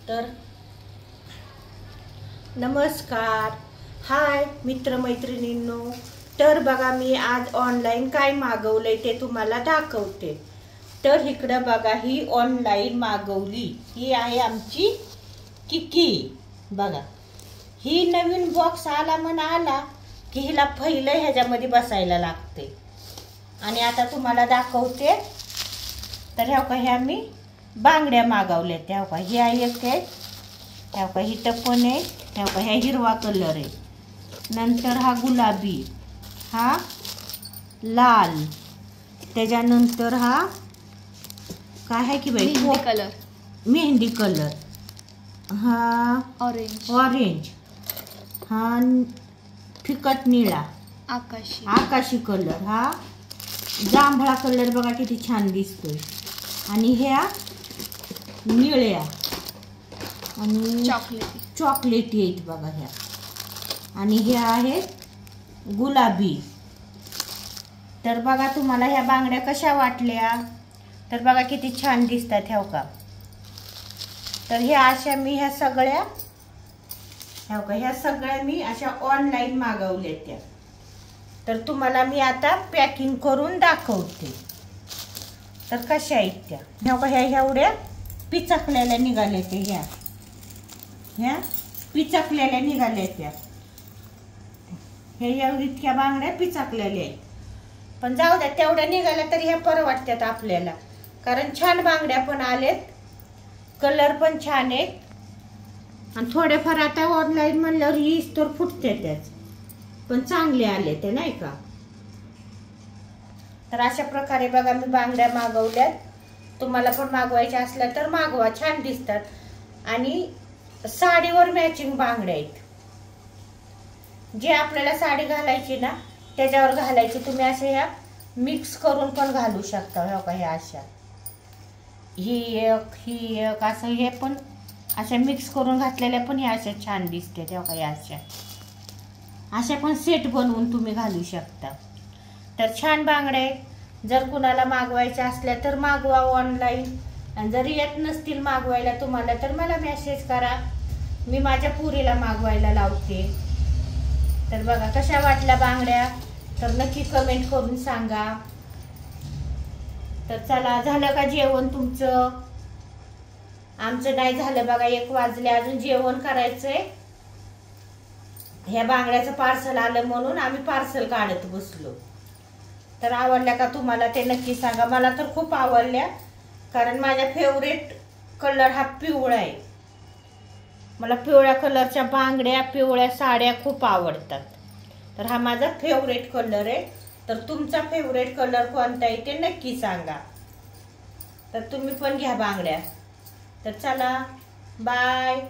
तर नमस्कार, हाय मित्रमैत्रिणींनो. तर बघा, मी आज ऑनलाईन काय मागवलंय ते तुम्हाला दाखवते. तर इकडं बघा, ही ऑनलाईन मागवली, ही आहे आमची किकी. बघा, ही नवीन बॉक्स आला आला की हिला पहिलं ह्याच्यामध्ये बसायला लागते. आणि आता तुम्हाला दाखवते. तर ह्या मी बांगड्या मागवल्या. त्या ह्या एक आहे, ह्या इथं पण आहे, ह्या हिरवा कलर आहे, नंतर हा गुलाबी, हा लाल, त्याच्यानंतर हा काय आहे की बाई कलर, मेहंदी कलर, हा ऑरेंज, हा फिकट निळा, आकाशी कलर, हा जांभळा कलर. बघा किती छान दिसतोय. आणि ह्या निळ्या आणि चॉकलेटी आहेत बघा ह्या. आणि ह्या आहेत गुलाबी. तर बघा, तुम्हाला ह्या बांगड्या कशा वाटल्या? तर बघा किती छान दिसतात ह्या का. तर ह्या अशा मी ह्या सगळ्या मी अशा ऑनलाईन मागवल्या त्या. तर तुम्हाला मी आता पॅकिंग करून दाखवते. तर कशा आहेत त्या. ह्या एवढ्या पिचकलेल्या निघाल्या त्या. ह्या पिचकलेल्या निघाल्या त्या. ह्या इतक्या बांगड्या पिचकलेल्या आहेत. पण जाऊ द्या, तेवढ्या निघाल्या तरी ह्या परवडतात आपल्याला. कारण छान बांगड्या पण आलेत, कलर पण छान आहेत. आणि थोडेफार आता ऑनलाईन म्हणल्यावर ही तर फुटते त्याच, पण चांगले आले ते, नाही का. तर अशा प्रकारे बघा मी बांगड्या मागवल्यात. तुम्हाला पण मागवायच्या असल्या तर मागवा, छान दिसतात. आणि साडीवर मॅचिंग बांगड्या आहेत. जे आपल्याला साडी घालायची ना त्याच्यावर घालायची. तुम्ही असे ह्या मिक्स करून पण घालू शकता. ह्या अशा ही एक असं, हे पण अशा मिक्स करून घातलेल्या पण ह्या अशा छान दिसते. ह्या अशा पण सेट बनवून तुम्ही घालू शकता. तर छान बांगड्या आहेत. जर कुणाला मागवायच्या असल्या तर मागवा ऑनलाईन. आणि जर येत नसतील मागवायला तुम्हाला तर मला मेसेज करा, मी माझ्या पुरीला मागवायला लावते. तर बघा कशा वाटल्या बांगड्या, तर नक्की कमेंट करून सांगा. तर चला, झालं का जेवण तुमचं? आमचं नाही झालं बघा, 1 वाजले, अजून जेवण करायचंय. ह्या बांगड्याचं पार्सल आलं म्हणून आम्ही पार्सल काढत बसलो. तर आवडल्या का तुम्हाला ते नक्की सांगा. मला तर खूप आवडल्या, कारण माझ्या फेवरेट कलर हा पिवळा आहे. मला पिवळ्या कलरच्या बांगड्या, पिवळ्या साड्या खूप आवडतात. तर हा माझा फेवरेट कलर आहे. तर तुमचा फेवरेट कलर कोणता आहे ते नक्की सांगा. तर तुम्ही पण घ्या बांगड्या. तर चला, बाय.